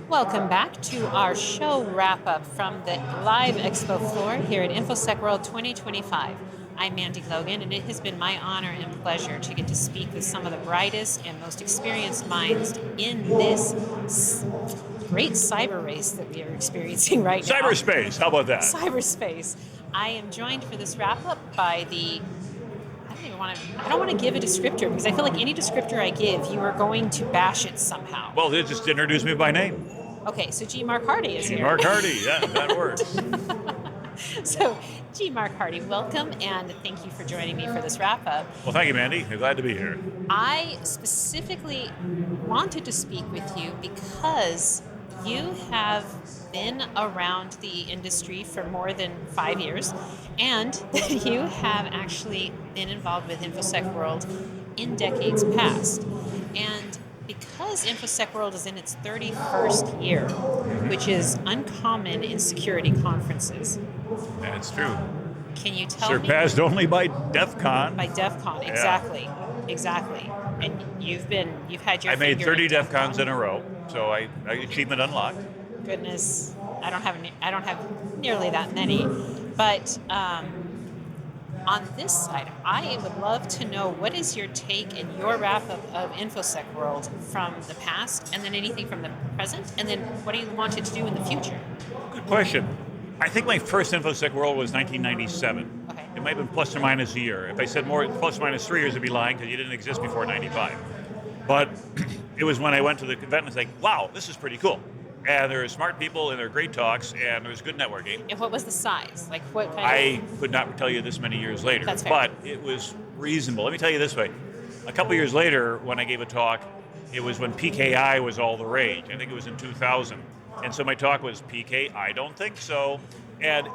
Welcome back to our show wrap-up from the live expo floor here at InfoSec World 2025. I'm Mandy Logan, and it has been my honor and pleasure to get to speak with some of the brightest and most experienced minds in this great cyber race that we are experiencing right now. Cyberspace, how about that? Cyberspace. I am joined for this wrap-up by I don't want to give a descriptor because I feel like any descriptor I give, you are going to bash it somehow. Well, they just introduce me by name. Okay, so G. Mark Hardy is here. G. Mark Hardy, yeah, that works. So, G. Mark Hardy, welcome, and thank you for joining me for this wrap-up. Well, thank you, Mandy. I'm glad to be here. I specifically wanted to speak with you because you have been around the industry for more than 5 years, and you have actually been involved with InfoSec World in decades past. And because InfoSec World is in its 31st year, which is uncommon in security conferences. That's true. Can you tell me? Surpassed only by DEF CON. By DEF CON, exactly. Exactly. And you've had your I made finger 30 in DEF CONs in a row, so I achievement unlocked. Goodness, I don't have nearly that many. But on this side, I would love to know what is your take and your wrap-up of InfoSec World from the past, and then anything from the present, and then what do you want it to do in the future? Good question. I think my first InfoSec World was 1997. Okay. It might have been plus or minus a year. If I said more plus or minus 3 years, I'd be lying because you didn't exist before 95. But it was when I went to the event and was like, wow, this is pretty cool. And there are smart people and there are great talks and there was good networking. And what was the size? Like what kind I could not tell you this many years later. That's fair. But it was reasonable. Let me tell you this way. A couple years later, when I gave a talk, it was when PKI was all the rage. I think it was in 2000. And so my talk was PK, I don't think so. And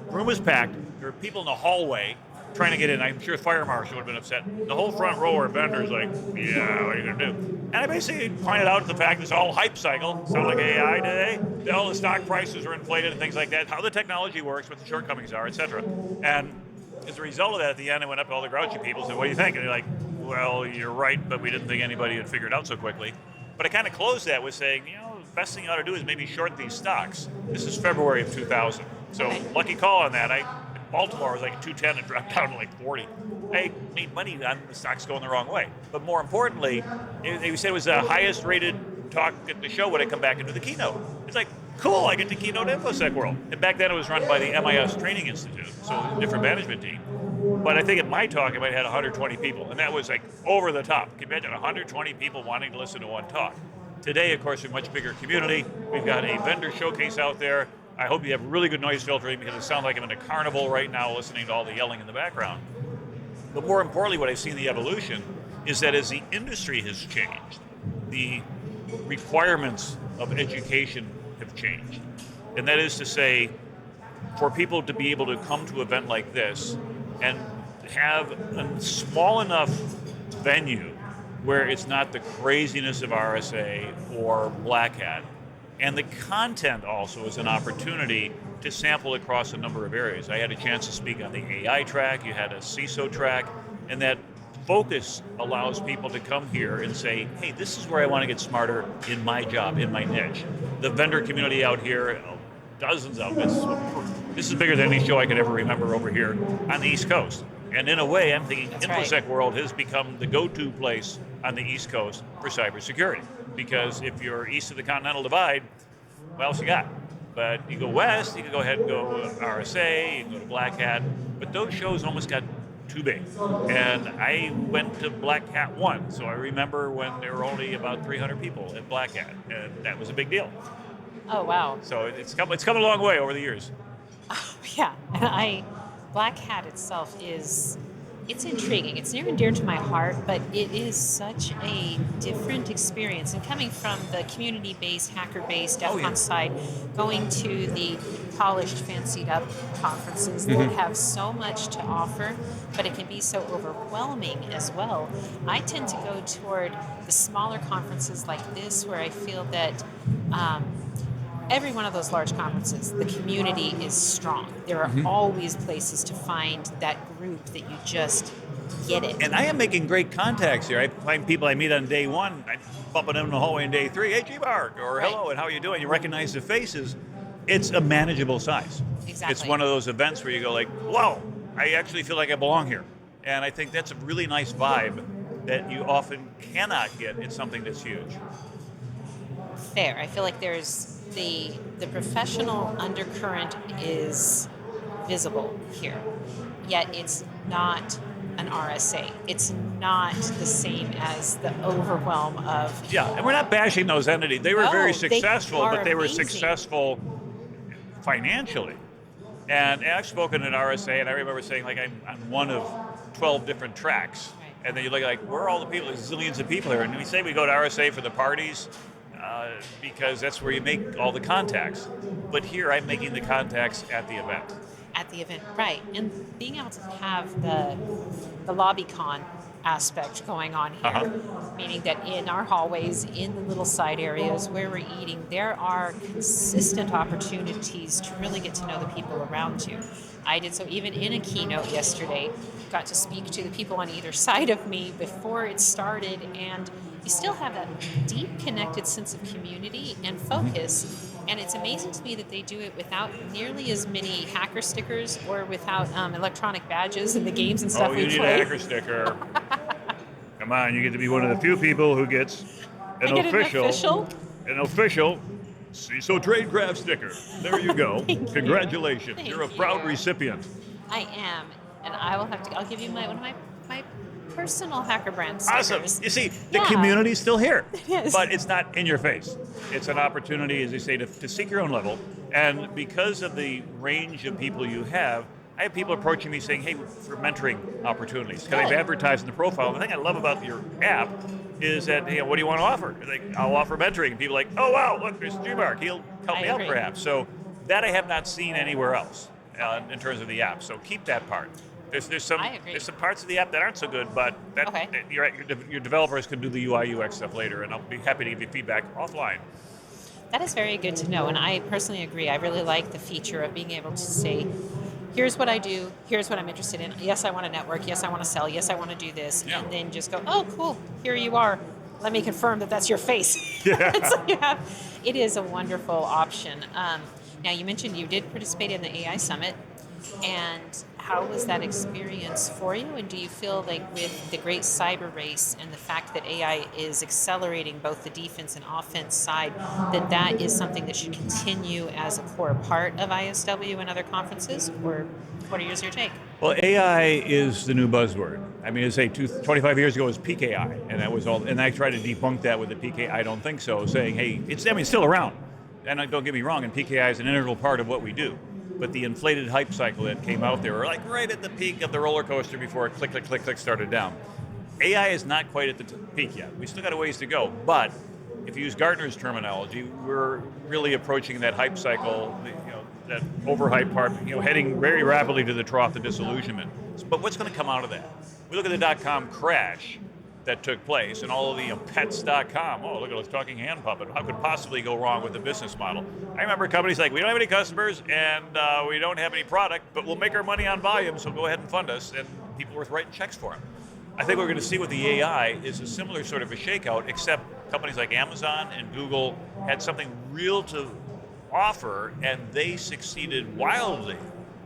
room was packed. There were people in the hallway trying to get in. I'm sure fire marshal would have been upset. The whole front row are vendors like, yeah, what are you going to do? And I basically pointed out the fact this whole hype cycle, sound like AI today, that all the stock prices are inflated and things like that, how the technology works, what the shortcomings are, et cetera. And as a result of that, at the end, I went up to all the grouchy people and said, what do you think? And they're like, well, you're right, but we didn't think anybody had figured it out so quickly. But I kind of closed that with saying, the best thing you ought to do is maybe short these stocks. This is February of 2000. So lucky call on that. Baltimore was like 210 and dropped down to like 40. I made money on the stocks going the wrong way. But more importantly, they said it was the highest rated talk at the show when I come back into the keynote. It's like, cool, I get to keynote InfoSec World. And back then it was run by the MIS Training Institute, so a different management team. But I think at my talk, I might have had 120 people. And that was like over the top. Can you imagine 120 people wanting to listen to one talk? Today, of course, we're a much bigger community. We've got a vendor showcase out there. I hope you have really good noise filtering because it sounds like I'm in a carnival right now listening to all the yelling in the background. But more importantly, what I've seen the evolution is that as the industry has changed, the requirements of education have changed. And that is to say, for people to be able to come to an event like this and have a small enough venue where it's not the craziness of RSA or Black Hat. And the content also is an opportunity to sample across a number of areas. I had a chance to speak on the AI track, you had a CISO track, and that focus allows people to come here and say, hey, this is where I want to get smarter in my job, in my niche. The vendor community out here, dozens of them. This is bigger than any show I could ever remember over here on the East Coast. And in a way, I'm thinking InfoSec World has become the go-to place on the East Coast for cybersecurity. Because if you're east of the Continental Divide, what else you got? But you go west, you can go ahead and go RSA, you can go to Black Hat. But those shows almost got too big. And I went to Black Hat 1, so I remember when there were only about 300 people at Black Hat, and that was a big deal. Oh, wow. So it's come a long way over the years. Oh, yeah. Black Hat itself it's intriguing. It's near and dear to my heart, but it is such a different experience. And coming from the community-based, hacker-based, DEF CON side, going to the polished, fancied-up conferences that have so much to offer, but it can be so overwhelming as well. I tend to go toward the smaller conferences like this, where I feel that every one of those large conferences, the community is strong. There are always places to find that group that you just get it. And I am making great contacts here. I find people I meet on day one, I bump them in the hallway on day three, hey, G-Mark, or hello, and how are you doing? You recognize the faces. It's a manageable size. Exactly. It's one of those events where you go like, whoa, I actually feel like I belong here. And I think that's a really nice vibe that you often cannot get in something that's huge. Fair. I feel like there's the professional undercurrent is visible here, yet it's not an RSA. It's not the same as the overwhelm of... Yeah, and we're not bashing those entities. They were very successful, but they were amazing. successful financially. And I've spoken at RSA, and I remember saying, like, I'm on one of 12 different tracks. Right. And then you look like, where are all the people? There's zillions of people here. And we say we go to RSA for the parties because that's where you make all the contacts. But here, I'm making the contacts at the event. At the event, right. And being able to have the LobbyCon aspect going on here, meaning that in our hallways, in the little side areas where we're eating, there are consistent opportunities to really get to know the people around you. I did so even in a keynote yesterday, got to speak to the people on either side of me before it started, and you still have that deep connected sense of community and focus. And it's amazing to me that they do it without nearly as many hacker stickers or without electronic badges in the games and stuff we play. Oh, you need a hacker sticker. Come on, you get to be one of the few people who gets an official CISO Tradecraft sticker. There you go. Congratulations. You're a proud recipient. I am, and I'll give you one of my personal hacker brand stickers. Awesome. You see, the community's still here, It is. but it's not in your face. It's an opportunity, as you say, to seek your own level. And because of the range of people you have, I have people approaching me saying, hey, for mentoring opportunities. Because I've advertised in the profile. The thing I love about your app is that, what do you want to offer? Like, I'll offer mentoring. And people are like, oh, wow, look, there's G-Mark. He'll help me out perhaps. So that I have not seen anywhere else in terms of the app. So keep that part. There's some parts of the app that aren't so good, but you're right, your developers can do the UI UX stuff later, and I'll be happy to give you feedback offline. That is very good to know, and I personally agree. I really like the feature of being able to say, here's what I do, here's what I'm interested in. Yes, I want to network. Yes, I want to sell. Yes, I want to do this. Yeah. And then just go, oh, cool, here you are. Let me confirm that that's your face. Yeah. So it is a wonderful option. Now, you mentioned you did participate in the AI Summit, and how was that experience for you? And do you feel like with the great cyber race and the fact that AI is accelerating both the defense and offense side, that is something that should continue as a core part of ISW and other conferences? Or what are your take? Well, AI is the new buzzword. I mean, 25 years ago it was PKI, and that was all. And I tried to debunk that with the PK. I don't think so, saying, hey, it's still around. And don't get me wrong, and PKI is an integral part of what we do. But the inflated hype cycle that came out there, like right at the peak of the roller coaster before it click, click, click, click started down. AI is not quite at the peak yet. We still got a ways to go. But if you use Gartner's terminology, we're really approaching that hype cycle, that overhype part, heading very rapidly to the trough of disillusionment. But what's going to come out of that? We look at the dot-com crash that took place, and all of the pets.com. Oh, look at this talking hand puppet. How could possibly go wrong with the business model? I remember companies like, we don't have any customers, and we don't have any product, but we'll make our money on volume, so go ahead and fund us, and people were writing checks for them. I think we're going to see with the AI is a similar sort of a shakeout, except companies like Amazon and Google had something real to offer, and they succeeded wildly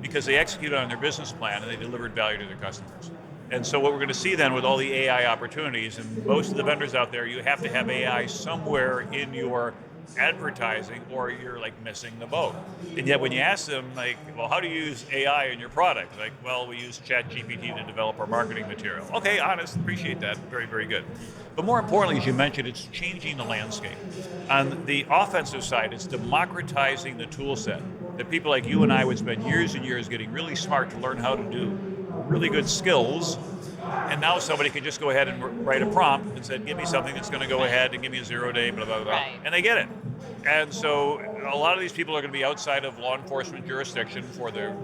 because they executed on their business plan and they delivered value to their customers. And so what we're going to see then with all the AI opportunities, and most of the vendors out there, you have to have AI somewhere in your advertising or you're like missing the boat. And yet when you ask them, like, well, how do you use AI in your product? Like, well, we use ChatGPT to develop our marketing material. Okay, honest, appreciate that. Very, very good. But more importantly, as you mentioned, it's changing the landscape. On the offensive side, it's democratizing the tool set that people like you and I would spend years and years getting really smart to learn how to do really good skills, and now somebody can just go ahead and write a prompt and say, give me something that's going to go ahead and give me a 0-day, blah, blah, blah, and they get it. And so a lot of these people are going to be outside of law enforcement jurisdiction for their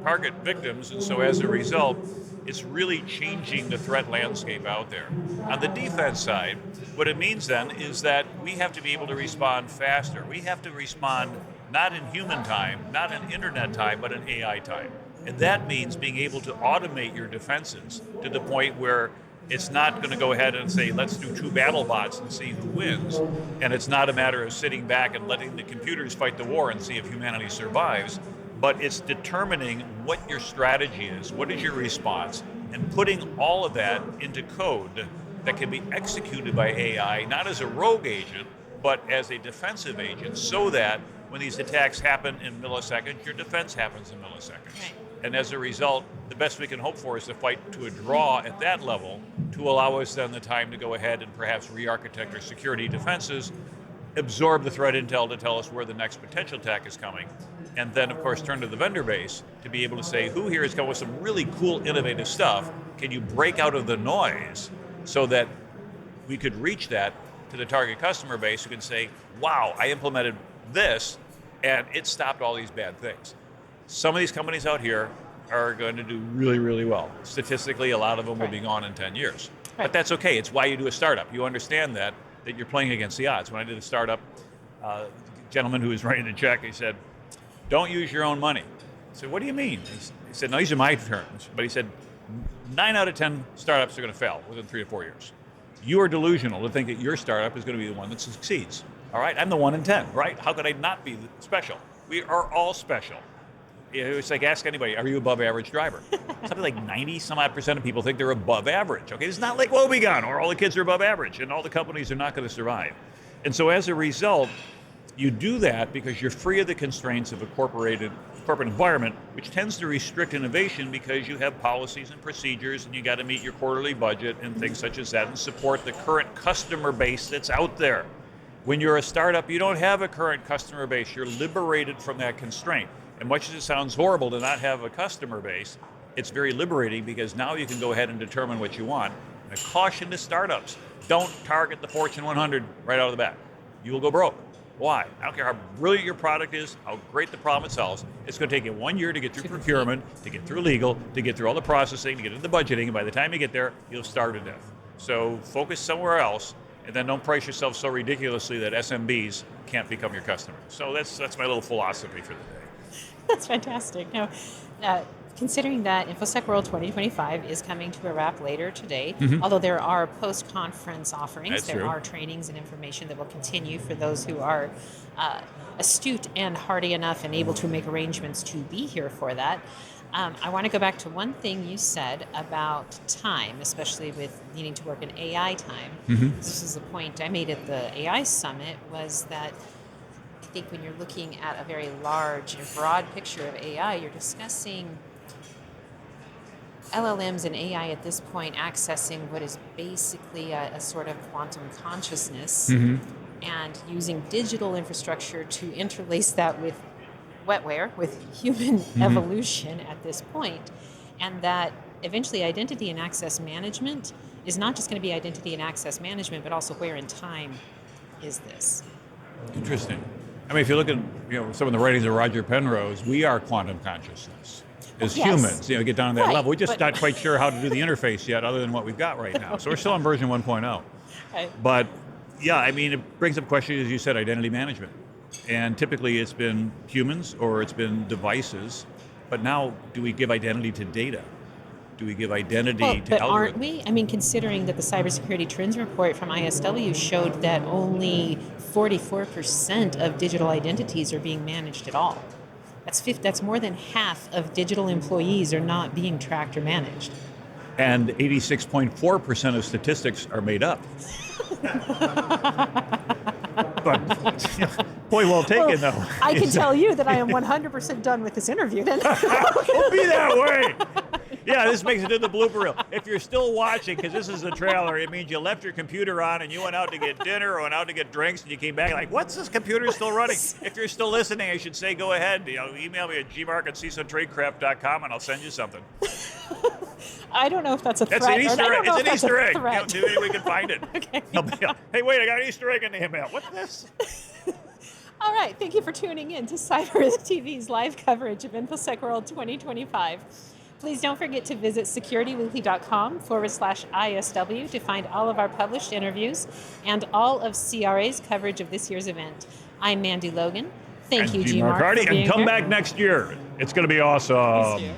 target victims, and so as a result, it's really changing the threat landscape out there. On the defense side, what it means then is that we have to be able to respond faster. We have to respond not in human time, not in internet time, but in AI time. And that means being able to automate your defenses to the point where it's not going to go ahead and say, let's do 2 battle bots and see who wins. And it's not a matter of sitting back and letting the computers fight the war and see if humanity survives, but it's determining what your strategy is, what is your response, and putting all of that into code that can be executed by AI, not as a rogue agent, but as a defensive agent, so that when these attacks happen in milliseconds, your defense happens in milliseconds. Right. And as a result, the best we can hope for is to fight to a draw at that level to allow us then the time to go ahead and perhaps re-architect our security defenses, absorb the threat intel to tell us where the next potential attack is coming, and then of course turn to the vendor base to be able to say, who here has come with some really cool, innovative stuff? Can you break out of the noise so that we could reach that to the target customer base who can say, wow, I implemented this and it stopped all these bad things. Some of these companies out here are going to do really, really well. Statistically, a lot of them will be gone in 10 years. Right. But that's okay. It's why you do a startup. You understand that you're playing against the odds. When I did a startup, the gentleman who was writing the check, he said, don't use your own money. I said, what do you mean? He said, no, these are my terms. But he said, 9 out of 10 startups are going to fail within 3 to 4 years. You are delusional to think that your startup is going to be the one that succeeds. All right, I'm the 1 in 10, right? How could I not be special? We are all special. It's like ask anybody, are you above average driver? Something like 90-some-odd% of people think they're above average. Okay, it's not like woebegone or all the kids are above average and all the companies are not going to survive. And so as a result, you do that because you're free of the constraints of a corporate environment, which tends to restrict innovation because you have policies and procedures and you got to meet your quarterly budget and things such as that and support the current customer base that's out there. When you're a startup, you don't have a current customer base. You're liberated from that constraint. And much as it sounds horrible to not have a customer base, it's very liberating because now you can go ahead and determine what you want. And a caution to startups, don't target the Fortune 100 right out of the bat. You will go broke. Why? I don't care how brilliant your product is, how great the problem it solves. It's going to take you 1 year to get through procurement, to get through legal, to get through all the processing, to get into the budgeting, and by the time you get there, you'll starve to death. So focus somewhere else, and then don't price yourself so ridiculously that SMBs can't become your customers. So that's my little philosophy for the day. That's fantastic. Now, considering that InfoSec World 2025 is coming to a wrap later today, although there are post-conference offerings, there are trainings and information that will continue for those who are astute and hardy enough and able to make arrangements to be here for that. I want to go back to one thing you said about time, especially with needing to work in AI time. This is a point I made at the AI Summit, was that I think when you're looking at a very large and broad picture of AI, you're discussing LLMs and AI at this point accessing what is basically a sort of quantum consciousness and using digital infrastructure to interlace that with wetware, with human evolution at this point, and that eventually identity and access management is not just going to be identity and access management, but also where in time is this. Interesting. I mean, if you look at some of the writings of Roger Penrose, we are quantum consciousness as humans. Get down to that level. We're just not quite sure how to do the interface yet, other than what we've got right now. So we're still on version 1.0. But yeah, I mean, it brings up questions, as you said, identity management. And typically it's been humans or it's been devices. But now, do we give identity to data? Do we give identity to algorithms? But aren't we? I mean, considering that the Cybersecurity Trends report from ISW showed that only 44% of digital identities are being managed at all. That's more than half of digital employees are not being tracked or managed. And 86.4% of statistics are made up. But point well taken, though. I can tell you that I am 100% done with this interview then. We'll be that way. Yeah, this makes it to the blooper reel. If you're still watching, because this is a trailer, it means you left your computer on and you went out to get dinner or went out to get drinks and you came back like, what's this computer still running? If you're still listening, I should say go ahead. Email me at gmark@csotradecraft.com and I'll send you something. I don't know if that's a threat. That's an Easter egg. It's an Easter egg. Maybe we can find it. Okay. Hey, wait, I got an Easter egg in the email. What's this? All right, thank you for tuning in to CyberRisk TV's live coverage of InfoSec World 2025. Please don't forget to visit securityweekly.com/ISW to find all of our published interviews and all of CRA's coverage of this year's event. I'm Mandy Logan. Thank you, G. Mark, for being and come here. back next year. It's going to be Please awesome. do.